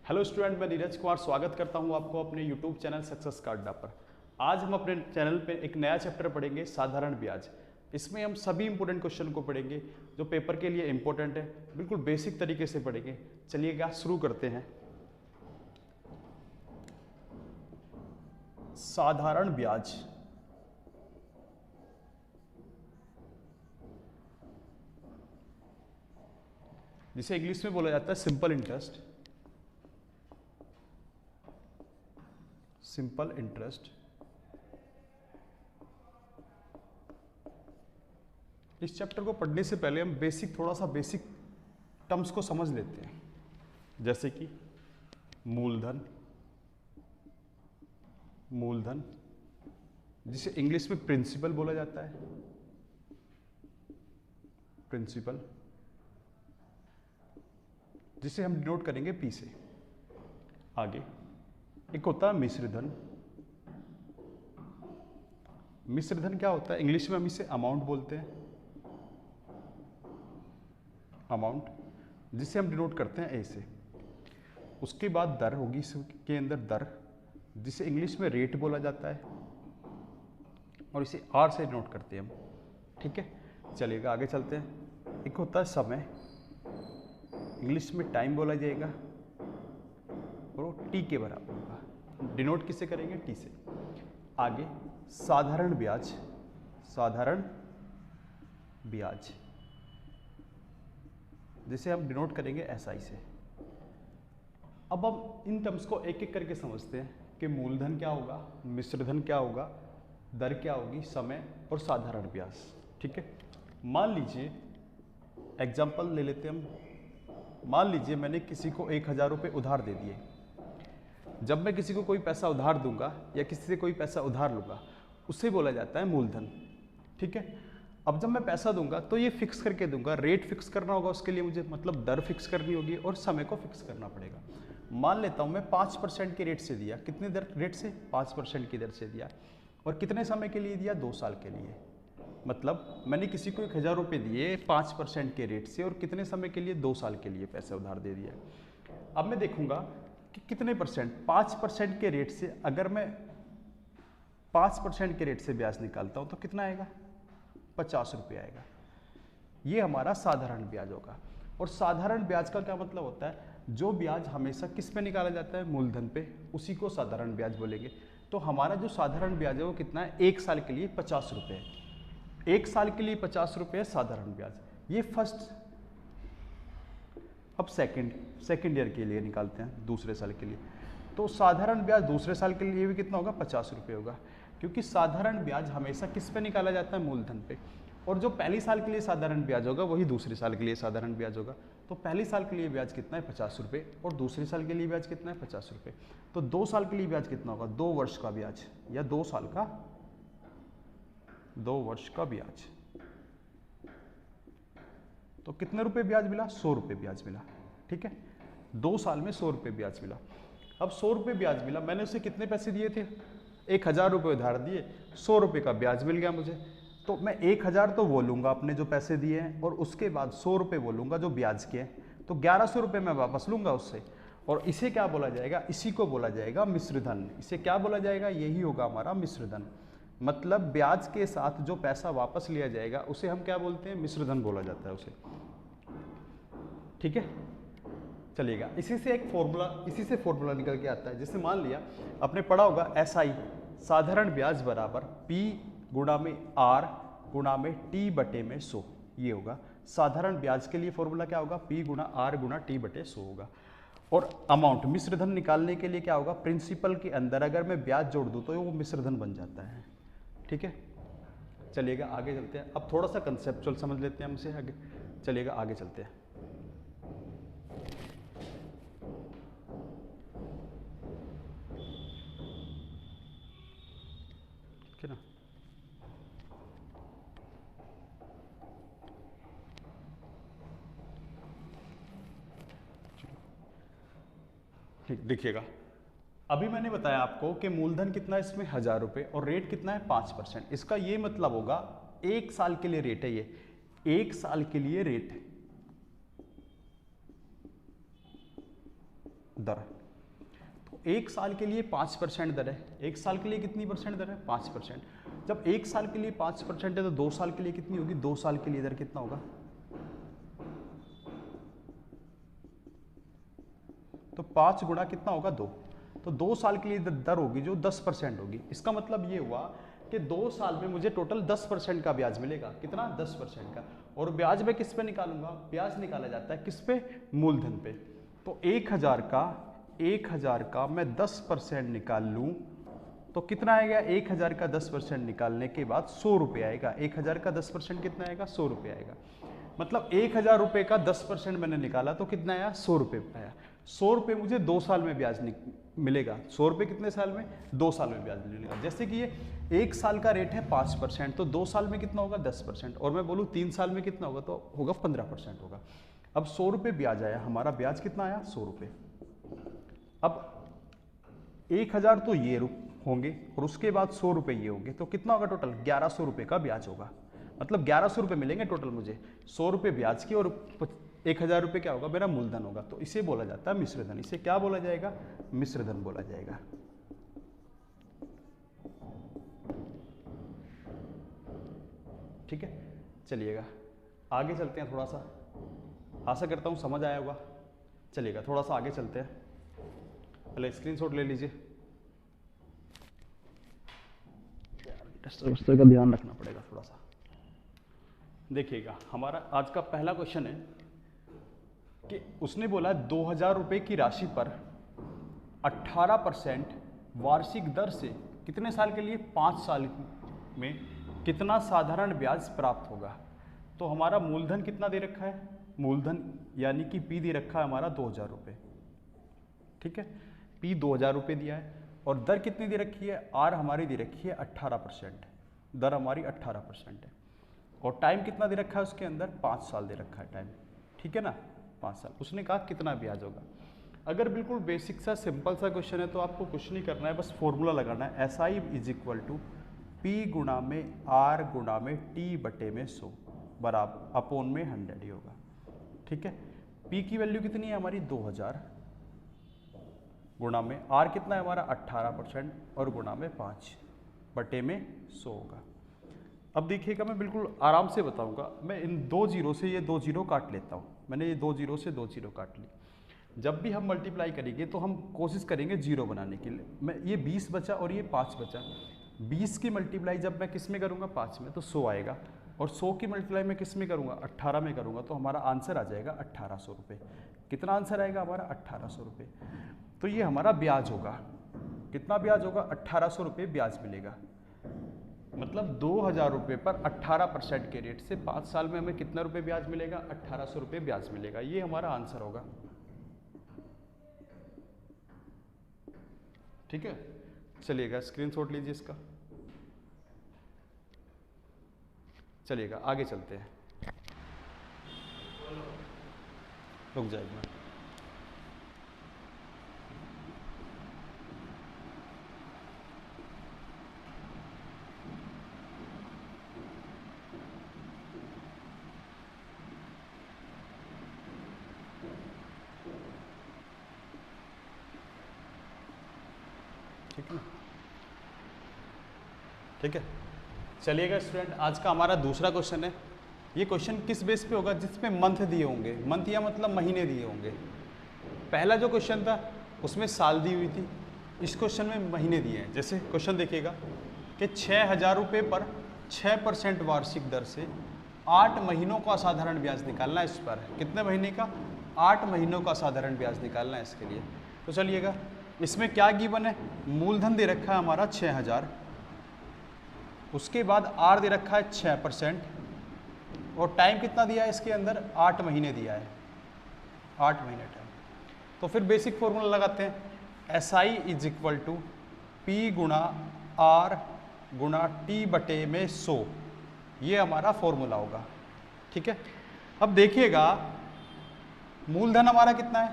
Hello student, मैं नीरज कुमार स्वागत करता हूं आपको अपने यूट्यूब चैनल सक्सेस का अड्डा पर। आज हम अपने चैनल पे एक नया चैप्टर पढ़ेंगे, साधारण ब्याज। इसमें हम सभी इंपॉर्टेंट क्वेश्चन को पढ़ेंगे जो पेपर के लिए इंपॉर्टेंट है, बिल्कुल बेसिक तरीके से पढ़ेंगे। चलिएगा शुरू करते हैं। साधारण ब्याज जिसे इंग्लिश में बोला जाता है सिंपल इंटरेस्ट। सिंपल इंटरेस्ट इस चैप्टर को पढ़ने से पहले हम थोड़ा सा बेसिक टर्म्स को समझ लेते हैं, जैसे कि मूलधन। मूलधन जिसे इंग्लिश में प्रिंसिपल बोला जाता है। प्रिंसिपल जिसे हम डिनोट करेंगे पी से। आगे एक होता है मिश्रधन। मिश्रधन क्या होता है? इंग्लिश में हम इसे अमाउंट बोलते हैं। अमाउंट जिसे हम डिनोट करते हैं ए से। उसके बाद दर होगी, इसके अंदर दर जिसे इंग्लिश में रेट बोला जाता है और इसे आर से डिनोट करते हैं हम। ठीक है, चलिएगा आगे चलते हैं। एक होता है समय, इंग्लिश में टाइम बोला जाएगा और वो टी के बराबर होगा। डिनोट किससे करेंगे? टी से। आगे साधारण ब्याज। साधारण ब्याज जिसे हम डिनोट करेंगे एसआई से। अब हम इन टर्म्स को एक एक करके समझते हैं कि मूलधन क्या होगा, मिश्रधन क्या होगा, दर क्या होगी, समय और साधारण ब्याज। ठीक है, मान लीजिए एग्जाम्पल ले लेते हैं हम। मान लीजिए मैंने किसी को 1000 रुपये उधार दे दिए। जब मैं किसी को कोई पैसा उधार दूंगा या किसी से कोई पैसा उधार लूंगा, उसे बोला जाता है मूलधन। ठीक है, अब जब मैं पैसा दूंगा तो ये फिक्स करके दूंगा, रेट फिक्स करना होगा उसके लिए मुझे, मतलब दर फिक्स करनी होगी और समय को फिक्स करना पड़ेगा। मान लेता हूं मैं 5% के रेट से दिया। कितने दर रेट से? 5% की दर से दिया। और कितने समय के लिए दिया? 2 साल के लिए। मतलब मैंने किसी को 1000 रुपये दिए 5% के रेट से और कितने समय के लिए? 2 साल के लिए पैसे उधार दे दिया। अब मैं देखूंगा कि कितने परसेंट, 5% के रेट से अगर मैं 5% के रेट से ब्याज निकालता हूं तो कितना आएगा? 50 रुपये आएगा। ये हमारा साधारण ब्याज होगा। और साधारण ब्याज का क्या मतलब होता है? जो ब्याज हमेशा किस पे निकाला जाता है? मूलधन पे, उसी को साधारण ब्याज बोलेंगे। तो हमारा जो साधारण ब्याज है वो कितना है? 1 साल के लिए 50 रुपये है। 1 साल के लिए 50 रुपये साधारण ब्याज। ये फर्स्ट। अब सेकेंड ईयर के लिए निकालते हैं, दूसरे साल के लिए। तो साधारण ब्याज दूसरे साल के लिए भी कितना होगा? 50 रुपये होगा, क्योंकि साधारण ब्याज हमेशा किस पे निकाला जाता है? मूलधन पे। और जो पहली साल के लिए साधारण ब्याज होगा वही दूसरे साल के लिए साधारण ब्याज होगा। तो पहली साल के लिए ब्याज कितना है? 50 रुपये। और दूसरे साल के लिए ब्याज कितना है? 50 रुपये। तो 2 साल के लिए ब्याज कितना होगा? 2 वर्ष का ब्याज, या 2 साल का, 2 वर्ष का ब्याज। तो कितने रुपए ब्याज मिला? 100 रुपये ब्याज मिला। ठीक है, 2 साल में 100 रुपये ब्याज मिला। अब 100 रुपये ब्याज मिला, मैंने उसे कितने पैसे दिए थे? 1000 रुपये उधार दिए, 100 रुपये का ब्याज मिल गया मुझे। तो मैं 1000 तो वो लूंगा अपने जो पैसे दिए हैं, और उसके बाद 100 रुपये वो लूंगा जो ब्याज के हैं। तो 1100 रुपये मैं वापस लूंगा उससे। और इसे क्या बोला जाएगा? इसी को बोला जाएगा मिश्रधन। इसे क्या बोला जाएगा? यही होगा हमारा मिश्रधन। मतलब ब्याज के साथ जो पैसा वापस लिया जाएगा उसे हम क्या बोलते हैं? मिश्रधन बोला जाता है उसे। ठीक है, चलिएगा इसी से फॉर्मूला निकल के आता है। जैसे मान लिया आपने पढ़ा होगा एसआई, साधारण ब्याज बराबर पी गुणा में आर गुणा में टी बटे में 100। ये होगा साधारण ब्याज के लिए फॉर्मूला। क्या होगा? पी गुणा आर गुणा टी बटे 100 होगा। और अमाउंट मिश्रधन निकालने के लिए क्या होगा? प्रिंसिपल के अंदर अगर मैं ब्याज जोड़ दूं तो वो मिश्रधन बन जाता है। ठीक है, चलिएगा आगे चलते हैं। अब थोड़ा सा कंसेप्चुअल समझ लेते हैं हमसे आगे। चलिएगा आगे चलते हैं। ठीक है ना, ठीक देखिएगा। अभी मैंने बताया आपको कि मूलधन कितना है इसमें? 1000 रुपये, और रेट कितना है? 5%। इसका ये मतलब होगा 1 साल के लिए रेट है ये। 1 साल के लिए रेट दर तो 1 साल के लिए 5% दर है। 1 साल के लिए कितनी परसेंट दर है? 5%। जब 1 साल के लिए 5% है तो 2 साल के लिए कितनी होगी? 2 साल के लिए दर कितना होगा? तो 5 गुणा कितना होगा? 2। तो 2 साल के लिए दर होगी जो 10% होगी। इसका मतलब ये हुआ कि 2 साल में मुझे टोटल 10% का ब्याज मिलेगा। कितना? 10% का। और ब्याज मैं किस पे निकालूंगा? ब्याज निकाला जाता है किस पे? मूलधन पे। तो 1000 का मैं 10% निकाल लूँ तो कितना आएगा? 1000 का 10% निकालने के बाद 100 रुपये आएगा। 1000 का 10% कितना आएगा? 100 रुपये आएगा। मतलब 1000 रुपये का 10% मैंने निकाला तो कितना आया? 100 रुपये आया। 100 रुपये मुझे 2 साल में ब्याज मिलेगा। 100 रुपये कितने साल में? 2 साल में ब्याज मिलेगा। जैसे कि ये 1 साल का रेट है 5%, तो 2 साल में कितना होगा? 10%। और मैं बोलूँ 3 साल में कितना होगा? तो होगा 15% होगा। अब 100 रुपये ब्याज आया, हमारा ब्याज कितना आया? 100 रुपये। अब 1000 तो ये होंगे और उसके बाद 100 रुपये ये होंगे, तो कितना होगा टोटल? 1100 रुपये का ब्याज होगा। मतलब 1100 रुपये मिलेंगे टोटल मुझे, 100 रुपये ब्याज की और 1000 रुपये क्या होगा? मेरा मूलधन होगा। तो इसे बोला जाता है मिश्र धन। इसे क्या बोला जाएगा? मिश्र धन बोला जाएगा। ठीक है, चलिएगा आगे चलते हैं थोड़ा सा। आशा करता हूँ समझ आया होगा। चलिएगा थोड़ा सा आगे चलते हैं। पहले स्क्रीनशॉट ले लीजिए। टेस्ट का ध्यान रखना पड़ेगा थोड़ा सा। देखिएगा हमारा आज का पहला क्वेश्चन है कि उसने बोला 2000 रुपये की राशि पर 18% वार्षिक दर से कितने साल के लिए? 5 साल में कितना साधारण ब्याज प्राप्त होगा। तो हमारा मूलधन कितना दे रखा है? मूलधन यानी कि पी दे रखा है हमारा 2000 रुपये। ठीक है, पी 2000 रुपये दिया है और दर कितनी दे रखी है? आर हमारी दे रखी है 18%। दर हमारी 18% है और टाइम कितना दे रखा है उसके अंदर? 5 साल दे रखा है टाइम। ठीक है ना, 5 साल। उसने कहा कितना ब्याज होगा। अगर बिल्कुल बेसिक सा सिंपल सा क्वेश्चन है तो आपको कुछ नहीं करना है, बस फॉर्मूला लगाना है। S I is equal to P गुणा में आर गुणा में टी बटे में 100 बराबर अपोन में 100 ही होगा। ठीक है, पी की वैल्यू कितनी है हमारी? 2000 गुणा में आर कितना है हमारा? 18% और गुणा में 5 बटे में 100 होगा। अब देखिएगा मैं बिल्कुल आराम से बताऊंगा। मैं इन 2 जीरो से ये 2 जीरो काट लेता हूँ। मैंने ये 2 जीरो से 2 जीरो काट ली। जब भी हम मल्टीप्लाई करेंगे तो हम कोशिश करेंगे जीरो बनाने के लिए। मैं ये 20 बचा और ये 5 बचा। 20 की मल्टीप्लाई जब मैं किस में करूँगा? 5 में, तो 100 आएगा। और 100 की मल्टीप्लाई मैं किस में करूँगा? 18 में करूँगा। तो हमारा आंसर आ जाएगा 1800 रुपये। कितना आंसर आएगा हमारा? 1800 रुपये। तो ये हमारा ब्याज होगा। कितना ब्याज होगा? 1800 रुपये ब्याज मिलेगा। मतलब 2000 रुपये पर 18% के रेट से 5 साल में हमें कितना रुपये ब्याज मिलेगा? 1800 रुपये ब्याज मिलेगा। ये हमारा आंसर होगा। ठीक है, चलिएगा स्क्रीनशॉट लीजिए इसका। चलिएगा आगे चलते हैं। रुक जाएगा। ठीक है, ठीक है, चलिएगा स्टूडेंट आज का हमारा दूसरा क्वेश्चन है। ये क्वेश्चन किस बेस पे होगा? जिसमें मंथ दिए होंगे। मंथ या मतलब महीने दिए होंगे। पहला जो क्वेश्चन था उसमें साल दी हुई थी, इस क्वेश्चन में महीने दिए हैं। जैसे क्वेश्चन देखिएगा कि 6000 रुपये पर 6% वार्षिक दर से 8 महीनों का साधारण ब्याज निकालना है। इस पर कितने महीने का? 8 महीनों का साधारण ब्याज निकालना है इसके लिए। तो चलिएगा इसमें क्या गिवन है? मूलधन दे रखा है हमारा 6000, उसके बाद आर दे रखा है 6% और टाइम कितना दिया है इसके अंदर? 8 महीने दिया है। 8 महीने टाइम। तो फिर बेसिक फॉर्मूला लगाते हैं। S I is equal to P गुणा आर गुणा टी बटे में 100। ये हमारा फॉर्मूला होगा। ठीक है, अब देखिएगा मूलधन हमारा कितना है?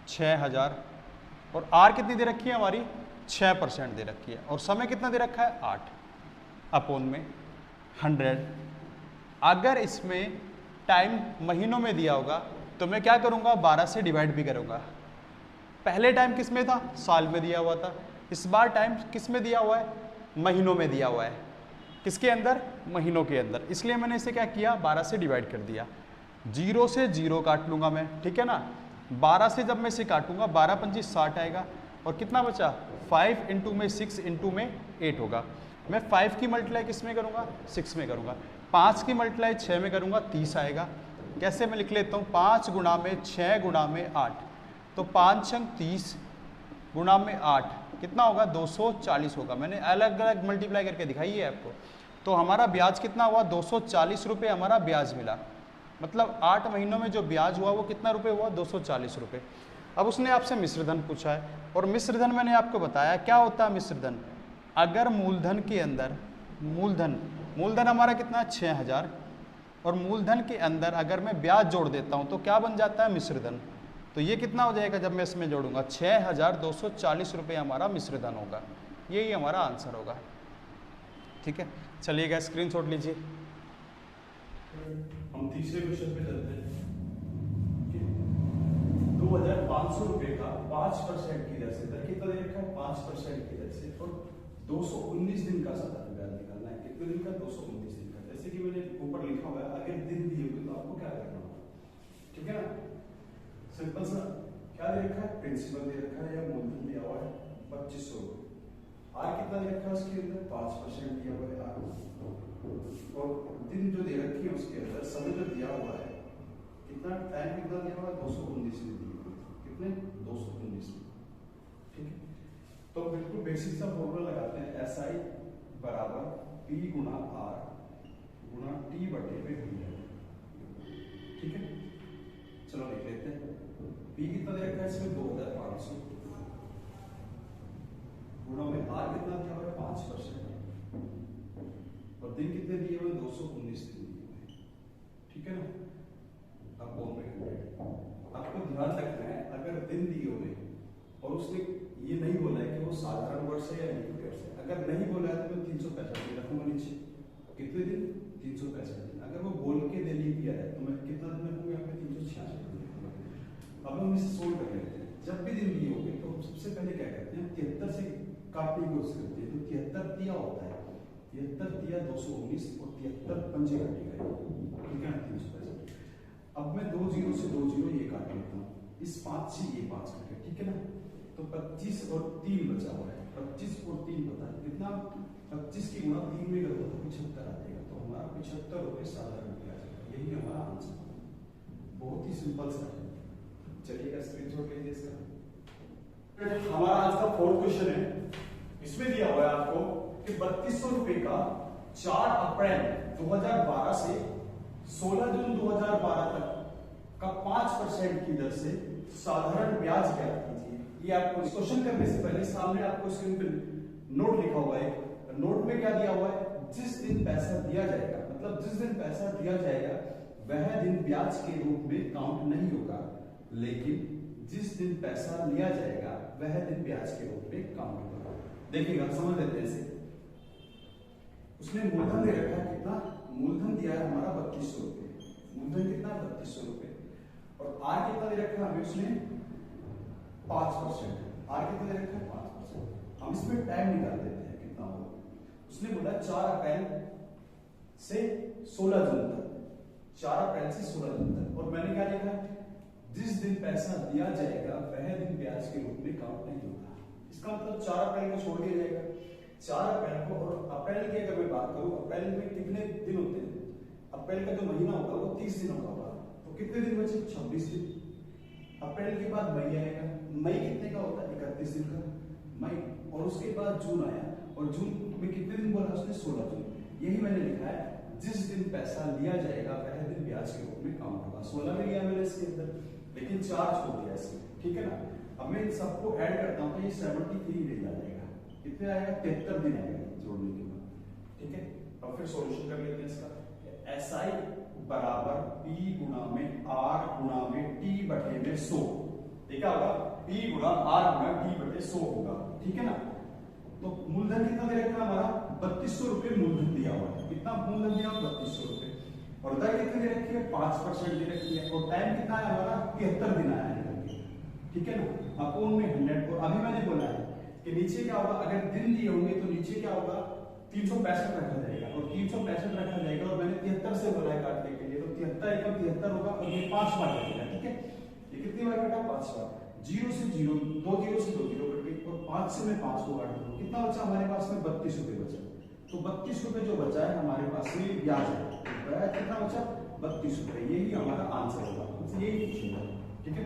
6000 और आर कितनी दे रखी है हमारी? 6% दे रखी है और समय कितना दे रखा है? 8 अपोन में 100। अगर इसमें टाइम महीनों में दिया होगा तो मैं क्या करूंगा? 12 से डिवाइड भी करूंगा। पहले टाइम किस में था, साल में दिया हुआ था। इस बार टाइम किस में दिया हुआ है, महीनों में दिया हुआ है। किसके अंदर, महीनों के अंदर। इसलिए मैंने इसे क्या किया, 12 से डिवाइड कर दिया। 0 से 0 काट लूंगा मैं, ठीक है ना। 12 से जब मैं इसे काटूंगा, 12 पंजी 60 आएगा। और कितना बचा, 5 इंटू में 6 इंटू में 8 होगा। मैं 5 की मल्टीप्लाई किस में करूँगा, 6 में करूँगा। 5 की मल्टीप्लाई 6 में करूँगा, 30 आएगा। कैसे मैं लिख लेता हूँ, 5 गुणा में 6 गुणा में 8, तो 5 छंग 30 गुणा में 8 कितना होगा, 240 होगा। मैंने अलग अलग मल्टीप्लाई करके दिखाई है आपको। तो हमारा ब्याज कितना हुआ, 240 रुपये हमारा ब्याज मिला। मतलब 8 महीनों में जो ब्याज हुआ वो कितना रुपए हुआ, 240 रुपये। अब उसने आपसे मिश्र धन पूछा है, और मिश्र धन मैंने आपको बताया क्या होता है मिश्र धन। अगर मूलधन के अंदर, मूलधन हमारा कितना है 6000, और मूलधन के अंदर अगर मैं ब्याज जोड़ देता हूँ तो क्या बन जाता है, मिश्र धन। तो ये कितना हो जाएगा जब मैं इसमें जोड़ूंगा, 6240 रुपये हमारा मिश्र धन होगा। यही हमारा आंसर होगा। ठीक है, चलिएगा स्क्रीनशॉट लीजिए। हम तीसरे क्वेश्चन पे चलते हैं। 2500 रुपए का 5% की दर से, दर कितना दे रखा है, 5% की दर से, और 219 दिन का साधारण ब्याज निकालना है। कितने दिन का, 219 दिन का। जैसे कि मैंने ऊपर लिखा हुआ है, अगर दिन दिए हुए तो आपको क्या करना होगा, ठीक है ना। सिंपल सा क्या दे रखा है, प्रिंसिपल दे रखा है या मूलधन दिया हुआ है 2500 रुपये। आर कितना दे रखा है उसके अंदर, 5% दिया हुआ है आर, और दिन जो दे रखी है उसके अंदर समय जो दिया हुआ है, कितना टाइम कितना दिया हुआ है, 219 दिन दिए हुए। कितने, 219। ठीक है, तो बिल्कुल बेसिक सा फॉर्मूला लगाते हैं, SI बराबर P गुणा R गुणा T बटे में V। ठीक है, चलो लिख लेते हैं। P कितना दे रखा है इसमें, 2500 गुणा में R कितना दिया हुआ है, 5%, और दिन कितने दिए हुए, 219 दिन दिए हुए। ठीक है ना। अब आपको ध्यान रखना है, अगर दिन दिए हुए और उसने ये नहीं बोला है कि वो साधारण वर्ष है या नियुक्त वर्ष है। अगर नहीं बोला है तो मैं 365 दिन रखूंगा नीचे। कितने दिन, 365 दिन। अगर वो बोल के दे दिया है तो मैं कितना दिन रखूंगा यहाँ पे, 366 दिन रखूंगा। अब हम इसे सोल्व कर लेते हैं। जब भी दिन दिए होंगे तो हम सबसे पहले क्या करते हैं, 73 से काटने की कोशिश करते हैं। तो 73 दिया होता है, 73 दिया 219, और 73 पंजे काटेगा, ठीक है ना, 365। अब मैं 2 0 से 2 0 ये काट लेता हूँ, इस 5 से ये 5 कटे, ठीक है ना। तो 25 और 3 बचा हुआ है, 25 और 3 पता है कितना, 25 की गुणा 3 में करो तो 75 आ जाएगा। तो हमारा 75 रुपये साधारण ब्याज है। यही हमारा आंसर, बहुत ही सिंपल सा है। चलिएगा स्क्रीनशॉट लीजिए इसका। हमारा आज का 4th क्वेश्चन है। इसमें दिया हुआ है आपको कि 3200 रुपए का 4 अप्रैल 2012 से 16 जून 2012 तक का 5% की दर से साधारण ब्याज ज्ञात कीजिए। ये आपको क्वेश्चन करने से पहले सामने आपको स्क्रीन पे नोट लिखा हुआ है। नोट में क्या दिया हुआ है, जिस दिन पैसा दिया जाएगा, मतलब जिस दिन पैसा दिया जाएगा वह दिन ब्याज के रूप में काउंट नहीं होगा, लेकिन जिस दिन पैसा लिया जाएगा वह दिन ब्याज के रूप में काउंट होगा। देखिएगा, समझ लेते हैं इसे। उसने मूलधन दे रखा है कितना, मूलधन दिया है हमारा 3200 रुपये। मूलधन कितना, 3200 रुपये, और आर कितना दे रखा है हमें उसने, 5%। आर कितना दे रखा है, 5%। हम इसमें टाइम निकाल देते हैं कितना होगा। उसने बोला 4 अप्रैल से 16 जून तक, 4 अप्रैल से 16 जून तक, और मैंने क्या लिखा है, जिस दिन पैसा दिया जाएगा वह दिन ब्याज के रूप में काउंट नहीं होगा। इसका मतलब 4 अप्रैल को छोड़ दिया जाएगा, 4 अप्रैल को। और अप्रैल की अगर मैं बात करूं, अप्रैल में कितने दिन होते हैं, अप्रैल का जो महीना होगा वो 30 दिनों का होगा, तो कितने दिन बचे, 26 दिन। अप्रैल के बाद मई आएगा, मई कितने का होता है, 31 दिन का मई, और उसके बाद जून आया, और जून में कितने दिन बोला उसने, 16 जून। यही मैंने लिखा है, जिस दिन पैसा लिया जाएगा वह दिन ब्याज के रूप में काउंट होगा। 16 में लिया मैंने इसके अंदर, लेकिन 4 छोड़ दिया इसमें, ठीक है ना। अब मैं इन सबको ऐड करता हूं तो ये 73 दिन आ जाएगा। कितने आएगा, 73 दिन आएगा जोड़ने के बाद, ठीक है। अब फिर सॉल्यूशन कर लेते हैं इसका। SI बराबर P गुणा में R गुणा में T बटे में 100। क्या होगा, P गुणा R गुणा T बटे 100 होगा, ठीक है ना। तो मूलधन कितना दे रखा है हमारा, 3200 रुपये मूलधन दिया हुआ है। कितना मूलधन दिया हुआ, 3200 रुपये, और दर कितनी दे रखी है, 5% दे रखी है, और टाइम कितना है हमारा, 73 दिन आया है। ठीक है ना, अपोन में 100। और अभी मैंने बोला है कि नीचे क्या होगा, अगर दिन दिए होंगे तो नीचे क्या होगा 365 रखा जाएगा, और 365 रखा जाएगा, और मैंने 73 से बोला है काटने के लिए, तो 73 एकम 73 होगा, और ये 5 बार कटेगा। ठीक है, ये कितनी बार कटा, 5 बार। 0 से 0, 2 0 से 2 0 कट गई, और 5 से मैं 5 को काट दूंगा, कितना बचा हमारे पास में, 32 रुपए बचा। तो 32 रुपए जो बचा है हमारे पास में ब्याज है, ब्याज कितना बचा, 32 रुपए। यही हमारा आंसर होगा, तो यही पूछेगा। ठीक है,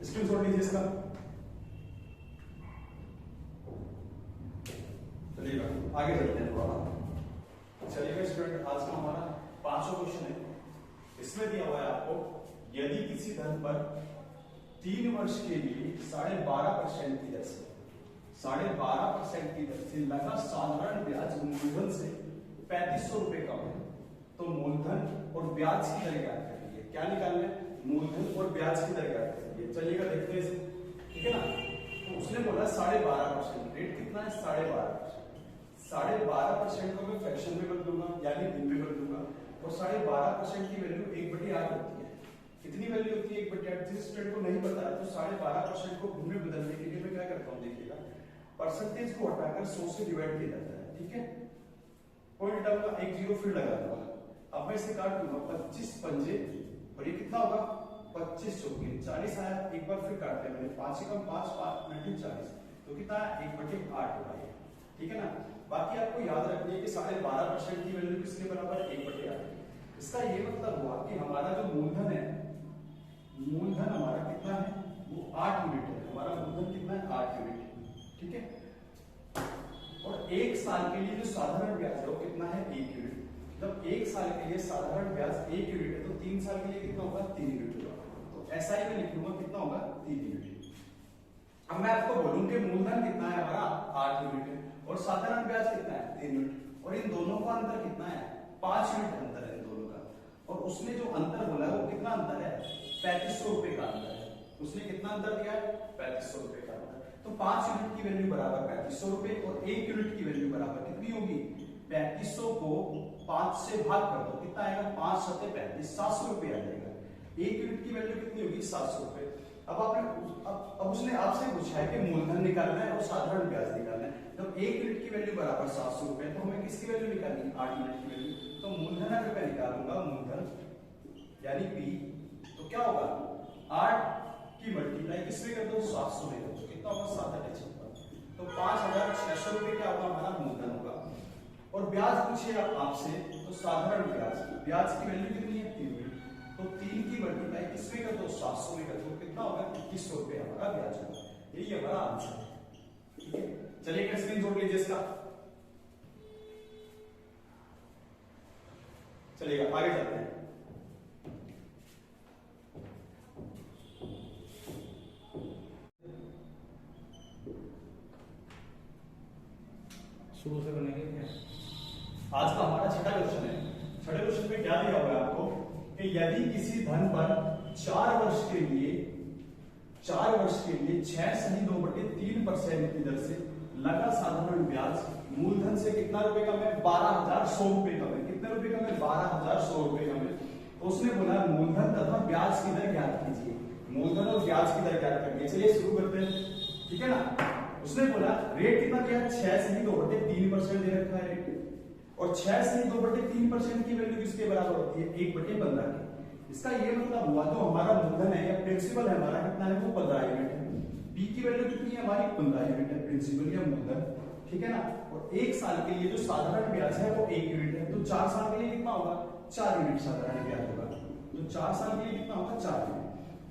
स्क्रीनशॉट लीजिए इसका। चलिएगा आगे चलते हैं थोड़ा। चलिएगा स्टूडेंट, आज का हमारा 5वां क्वेश्चन है। इसमें दिया हुआ है आपको, यदि किसी धन पर 3 वर्ष के लिए 12.5% की दर से 12.5% की दर से लगा साधारण ब्याज मूलधन से 3500 रुपए कम है, तो मूलधन और ब्याज की दर ज्ञात करिए। क्या निकालना है, मूलधन और ब्याज की दर ज्ञात करिए। चलिएगा देखते हैं इसे, ठीक है ना। तो उसने बोला 12.5%, रेट कितना है, 12.5%। 12.5% को मैं फ्रैक्शन में बदलूंगा, यानी दिन में बदलूंगा, और 12.5% की वैल्यू 1/8 होती है। कितनी वैल्यू होती है, 1/8। जिस स्टूडेंट को नहीं पता है तो 12.5% को भिन्न में बदलने के लिए मैं क्या करता हूँ, देखिएगा, परसेंटेज को हटाकर 100 से डिवाइड किया जाता है। ठीक है, पॉइंट डालूंगा, एक जीरो फिर लगा दूंगा। अब मैं इसे काट दूंगा, 25 पंजे, और ये कितना होगा, 25 चौके 40 आया। एक बार फिर काटते हैं, मैंने 5 से कम 5 5 90 40, तो कितना है, 1/8 होगा ये। ठीक है ना। बाकी आपको याद रखनी है कि 12.5% की वैल्यू किसके बराबर है, 1/8। इसका ये मतलब हुआ कि हमारा जो मूलधन है, मूलधन हमारा कितना है, वो 8 यूनिट है। हमारा मूलधन कितना है, 8 यूनिट। ठीक है, और 1 साल के लिए जो साधारण ब्याज है वो कितना है, 1 यूनिट। जब 1 साल के लिए साधारण ब्याज 1 यूनिट है, तो 3 साल के लिए कितना होगा, 3 यूनिट होगा। तो ऐसा ही मैं लिख लूंगा, कितना होगा, 3 यूनिट। अब मैं आपको बोलूं कि मूलधन कितना है हमारा, 8 यूनिट है, और साधारण ब्याज कितना है, 3 यूनिट, और इन दोनों का अंतर कितना है, 5 यूनिट अंतर है इन दोनों का। और उसने जो अंतर बोला है वो कितना अंतर है, 3500 रुपए का अंतर है। उसने कितना अंतर दिया है, 3500 रुपए का अंतर। तो 5 यूनिट की वैल्यू बराबर 3500 रुपए, और 1 यूनिट की वैल्यू बराबर कितनी होगी, 3500 को 5 से भाग कर दो, कितना आएगा, 5 7 35, 700 रुपए आ जाएगा। 1 यूनिट की वैल्यू कितनी होगी, 700 रुपए। अब उसने आपसे पूछा है कि मूलधन निकालना है और साधारण ब्याज निकालना है। जब 1 यूनिट की वैल्यू बराबर 700 रुपए, तो हमें किसकी वैल्यू निकालनी है, 8 यूनिट की वैल्यू। तो मूलधन अगर मैं निकालूंगा, मूलधन यानी P, तो क्या होगा, 8 की मल्टीप्लाई किसमें कर दो, 700 में कर दो, कितना होगा, 7 8 56, तो 5600 रुपए क्या होगा, हमारा मूलधन होगा। और ब्याज पूछे आपसे, तो साधारण ब्याज की वैल्यू कितनी है, 3 यूनिट, तो 3 की मल्टीप्लाई किसमें कर दो, 700 में कर दो, कितना होगा, 2100 रुपए हमारा ब्याज होगा। यही हमारा आंसर है। ठीक है, चलिए स्क्रीन जोड़ लीजिए इसका। चलिएगा आगे चलते हैं। शुरू से बनेंगे क्या? आज का हमारा छठा क्वेश्चन है। छठे क्वेश्चन में क्या दिया हुआ है आपको, कि यदि किसी धन पर 4 वर्ष के लिए 6.2/3% की दर से लगा साधारण ब्याज मूलधन से कितना रुपए कम है, 12,100 रुपए कम है। कितने रुपए कम है, 12,100 रुपए कम है। तो उसने बोला मूलधन तथा ब्याज की दर ज्ञात कीजिए। मूलधन और ब्याज की दर ज्ञात करनी है। चलिए शुरू करते हैं, ठीक है ना। उसने बोला रेट कितना दिया, 6 से 2/3% दे रखा है रेट, और 6 से 2/3% की वैल्यू किसके बराबर होती है, 1/15 की। इसका ये मतलब हुआ जो हमारा मूलधन है या प्रिंसिपल है हमारा कितना है, वो 15 यूनिट है। बी की वैल्यू कितनी है हमारी, 15 यूनिट है प्रिंसिपल या मूलधन, ठीक है ना। और 1 साल के लिए जो साधारण ब्याज है वो 1 यूनिट है, तो 4 साल के लिए कितना होगा, 4 यूनिट साधारण ब्याज होगा। तो 4 साल के लिए कितना होगा, 4 यूनिट।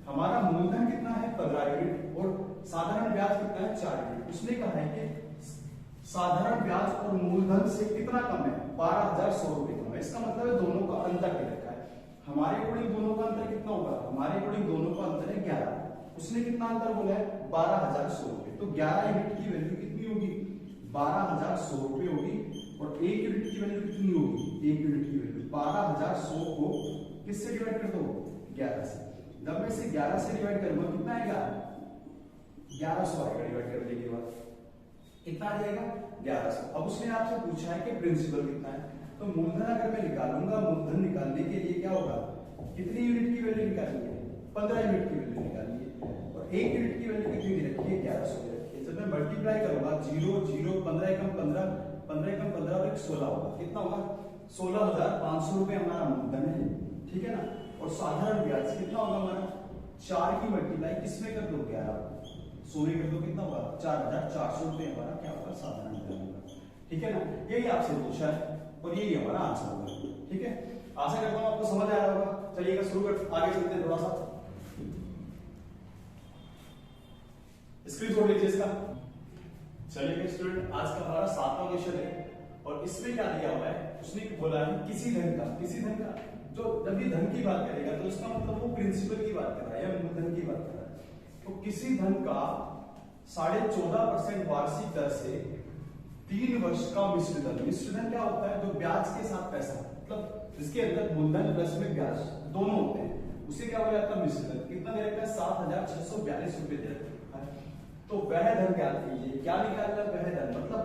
हमारा मूलधन कितना है, 15 यूनिट, और साधारण ब्याज कितना है, 4 यूनिट। उसने कहा है कि साधारण ब्याज और मूलधन से कितना कम है, 12,100 रुपए कम है। इसका मतलब है दोनों का अंतर दे रखा है। हमारे अकॉर्डिंग दोनों का अंतर कितना होगा, हमारे अकॉर्डिंग दोनों का अंतर है 11। उसने कितना अंतर बोला है, 12,100 रुपए। तो 11 यूनिट की वैल्यू कितनी होगी, 12,100 रुपए होगी। और 1 यूनिट की वैल्यू कितनी होगी, 1 यूनिट की वैल्यू 12,100 को किससे डिवाइड कर दो, 11 से। जब मैं इसे 11 से डिवाइड करूंगा कितना आएगा, 1100 आएगा डिवाइड करने के बाद, कितना आ जाएगा, 1100। अब उसने आपसे पूछा है कि प्रिंसिपल कितना है, तो मूलधन अगर मैं निकालूंगा, मूलधन निकालने के लिए क्या होगा, कितनी यूनिट की वैल्यू निकालनी है, 15 यूनिट की वैल्यू निकालिए, और 1 यूनिट की वैल्यू कितनी दे रखी है, 1100 दे रखी है। जब मैं मल्टीप्लाई करूंगा 0 0 15 एकम 15 15 एकम 15 और 16 होगा, कितना होगा 16,500 रुपए हमारा मूलधन है, ठीक है ना। और साधारण ब्याज कितना होगा हमारा, 4 की मल्टीप्लाई किसमें कर दो 11 16 कर दो, कितना होगा 4,400 रुपए हमारा क्या होगा, साधारण ब्याज होगा, ठीक है ना। यही आपसे पूछा है और यही हमारा आंसर होगा, ठीक है। आशा करता हूं आपको समझ आ रहा होगा। चलिएगा शुरू कर, आगे चलते हैं थोड़ा सा, स्क्रीन छोड़ लीजिए इसका। चलिए स्टूडेंट, आज का हमारा 7वां क्वेश्चन है और इसमें क्या दिया हुआ है, उसने बोला है किसी धन का जो जब ये धन की बात करेगा तो इसका मतलब वो प्रिंसिपल की बात कर रहा है या मूलधन की बात कर रहा है। तो किसी धन का 14.5% वार्षिक दर से 3 वर्ष का मिश्रधन क्या होता है, जो ब्याज के साथ पैसा, मतलब जिसके अंदर मूलधन प्लस में ब्याज दोनों होते हैं, उसे क्या बोला जाता है मिश्रधन। कितना दे रखा है, 7,642 रुपए दे रखा है। तो वह धन ज्ञात कीजिए, क्या निकालना है, वह धन मतलब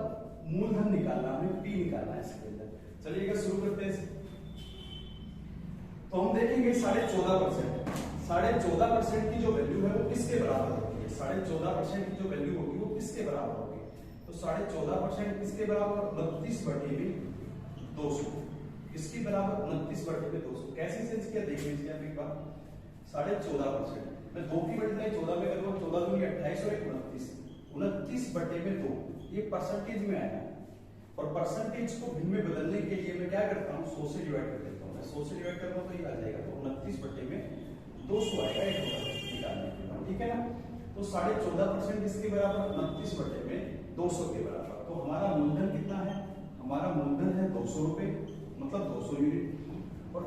मूलधन निकालना, हमें पी निकालना है इसके अंदर। चलिएगा शुरू करते हैं। तो हम देखेंगे 14.5% की जो वैल्यू है वो किसके बराबर होगी, 14.5% की जो वैल्यू होगी वो किसके बराबर होगी। तो 14.5% किसके बराबर, 29/200, किसके बराबर 29/200। कैसे सेंस किया देख लीजिए आप एक बार। 14.5% मैं 2 की मल्टीप्लाई 14 में करूंगा, 14 दूनी 28 और 29, 29/2 ये परसेंटेज में आएगा। और परसेंटेज को भिन्न में बदलने के लिए मैं क्या करता हूँ, 100 से डिवाइड कर देता हूँ। मैं 100 से डिवाइड करूंगा तो ये आ जाएगा, तो 29/200 आएगा एक निकालने के बाद, ठीक है ना। तो 14.5% किसके बराबर, 29/200 के बराबर। तो हमारा मूलधन कितना है, हमारा मूलधन है 200 रुपए, मतलब 200 यूनिट। और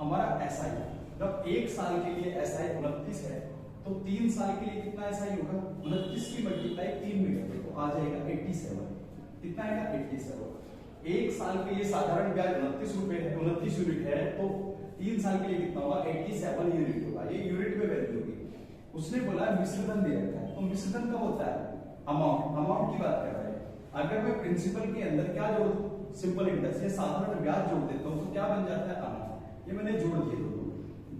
हमारा एसआई, जब 1 साल के लिए एसआई 29 है, तो 3 साल के लिए कितना एसआई होगा, 29 की मल्टीप्लाई 3 में करते तो आ जाएगा 87। कितना आएगा, 87। 1 साल के लिए साधारण ब्याज 29 रुपए है, 29 यूनिट है, तो 3 साल के लिए कितना होगा, 87 यूनिट होगा। ये यूनिट में वैल्यू होगी। उसने बोला मिश्रधन दे रखा है, तो मिश्रधन कब होता है, अमाउंट की बात कर रहे हैं। अगर मैं प्रिंसिपल के अंदर क्या जोड़ दूं, सिंपल इंटरेस्ट या साधारण ब्याज जोड़ देता हूं, तो क्या बन जाता है, अमाउंट। ये मैंने जोड़ दिए दोनों,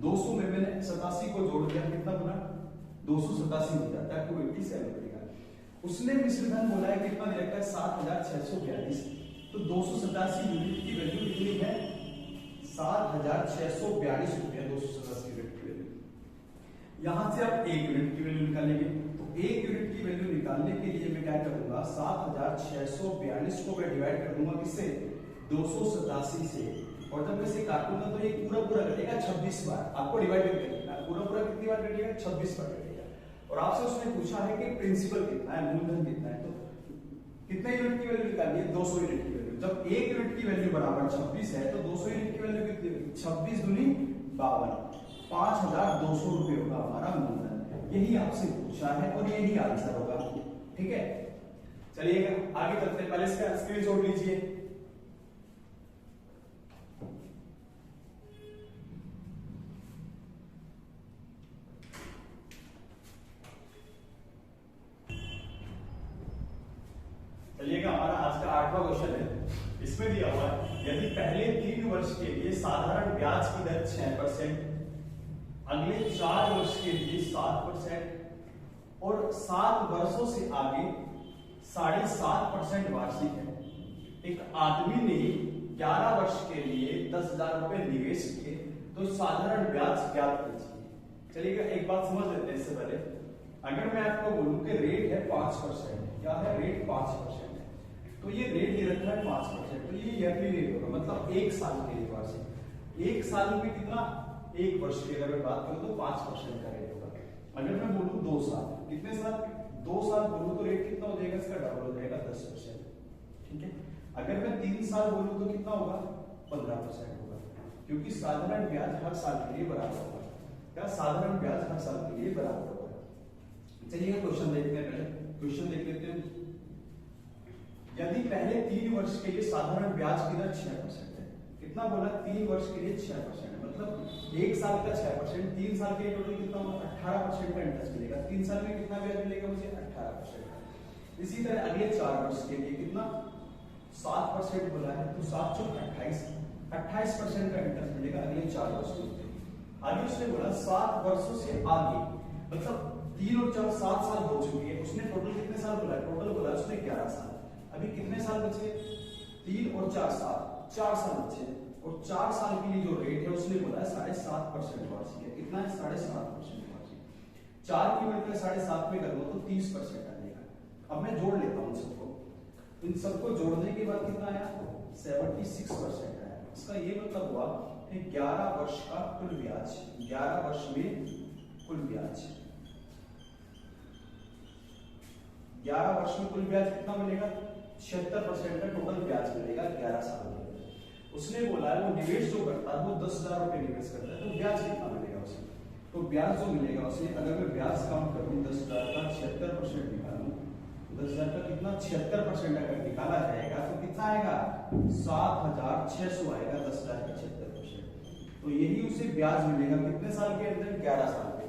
200 में मैंने 87 को जोड़ दिया, कितना बना, 287 हो जाता है, 287 बनेगा। उसने मिश्रधन बोला है कितना दे रखा है, 7,642। तो 287 यूनिट की वैल्यू कितनी है, 7,642 रुपया 287 यूनिट की वैल्यू। यहां से आप 1 यूनिट की वैल्यू निकालेंगे, तो 1 यूनिट की वैल्यू निकालने के लिए मैं क्या करूंगा, 7,642 को मैं डिवाइड कर दूंगा किससे, 287 से। और जब मैं इसे काटूंगा तो ये पूरा कटेगा 26 बार। आपको डिवाइड करना पूरा कितनी बार कटेगा, 26 बार कटेगा। और आपसे उसने पूछा है कि प्रिंसिपल कितना है, मूलधन कितना है, तो कितने यूनिट की वैल्यू निकालनी है, 200 यूनिट की वैल्यू। जब 1 यूनिट की वैल्यू बराबर 26 है, तो 200 यूनिट की वैल्यू कितनी होगी, 26 दूनी 52, 5,200 रुपए होगा हमारा मूलधन। यही आपसे पूछा है और यही आंसर होगा, ठीक है। चलिएगा आगे चलते हैं, पहले इसका स्क्रीनशॉट लीजिए। चलिएगा हमारा आज का 8वां क्वेश्चन है। इसमें दिया हुआ है यदि पहले 3 वर्ष के लिए साधारण ब्याज की दर 6%, अगले 4 वर्ष के लिए 7% और 7 वर्षों से आगे 7.5% वार्षिक है। एक आदमी ने 11 वर्ष के लिए 10,000 रुपए निवेश किए, तो साधारण ब्याज ज्ञात कीजिए। चलिएगा एक बात समझ लेते हैं इससे पहले। अगर मैं आपको बोलूं कि रेट है 5%, क्या है रेट 5%, तो ये रेट दे रखा है 5%, तो ये ईयरली रेट होगा, मतलब 1 साल के लिए वार्षिक। 1 साल में कितना, 1 वर्ष की अगर मैं बात करूं तो 5% का रेट होगा। अगर मैं बोलूं 2 साल, कितने साल, 2 साल बोलूं तो रेट कितना हो जाएगा, इसका डबल हो जाएगा, 10%, ठीक है। अगर मैं 3 साल बोलूं तो कितना होगा, 15% होगा, क्योंकि साधारण ब्याज हर साल के लिए बराबर होगा। क्या, साधारण ब्याज हर साल के लिए बराबर होगा। चलिए क्वेश्चन देखते हैं, पहले क्वेश्चन देख लेते हैं। यदि पहले 3 वर्ष के लिए साधारण ब्याज की दर 6% है, कितना बोला, 3 वर्ष के लिए 6%, मतलब 1 साल का 6%, 3 साल के लिए टोटल कितना होगा, 18% का इंटरेस्ट मिलेगा। 3 साल में कितना ब्याज मिलेगा मुझे, 18%। इसी तरह अगले 4 वर्ष के लिए कितना, 7% बोला है, तो 7 × 28, 28% का इंटरेस्ट मिलेगा अगले 4 वर्ष के लिए। आगे उसने बोला 7 वर्षों से आगे, मतलब 3 और 4 7 साल हो चुके हैं। उसने टोटल कितने साल बोला? टोटल बोला उसने 11 साल। अभी कितने साल बचे? 3 और 4 साल, 4 साल बचे। और 4 साल के लिए जो रेट है उसने बोला 7.5% वार्षिक है। कितना है? 7.5% वार्षिक। 4 की मल्टीप्लाई 7.5 में कर लो तो 30% आ जाएगा। अब मैं जोड़ लेता हूं सबको। इन सबको जोड़ने के बाद कितना आया? 76% आया। इसका ये मतलब हुआ कि 11 वर्ष का कुल ब्याज, 11 वर्ष में कुल ब्याज, 11 वर्ष में कुल ब्याज कितना मिलेगा? 76% का टोटल ब्याज मिलेगा 11 साल में। उसने बोला है वो निवेश जो करता है वो 10,000 रुपए निवेश करता है, तो ब्याज कितना मिलेगा उसे? तो ब्याज जो मिलेगा उसे, अगर मैं ब्याज काउंट करूं 10,000 का 76% निकालूं, 10,000 का कितना 76% अगर निकाला जाएगा तो कितना आएगा? 7,600 आएगा 10,000 का 76%। तो यही उसे ब्याज मिलेगा कितने साल के अंदर? 11 साल में।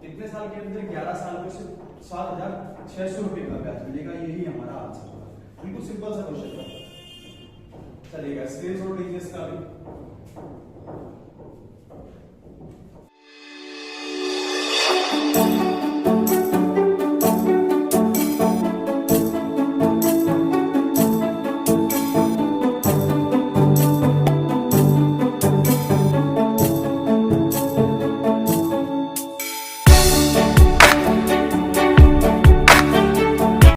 कितने साल के अंदर? 11 साल में उसे 7,600 रुपए का ब्याज मिलेगा। यही हमारा आंसर होगा। बिल्कुल सिंपल सा क्वेश्चन था। चलेगा, स्क्रीनशॉट लीजिए इसका भी।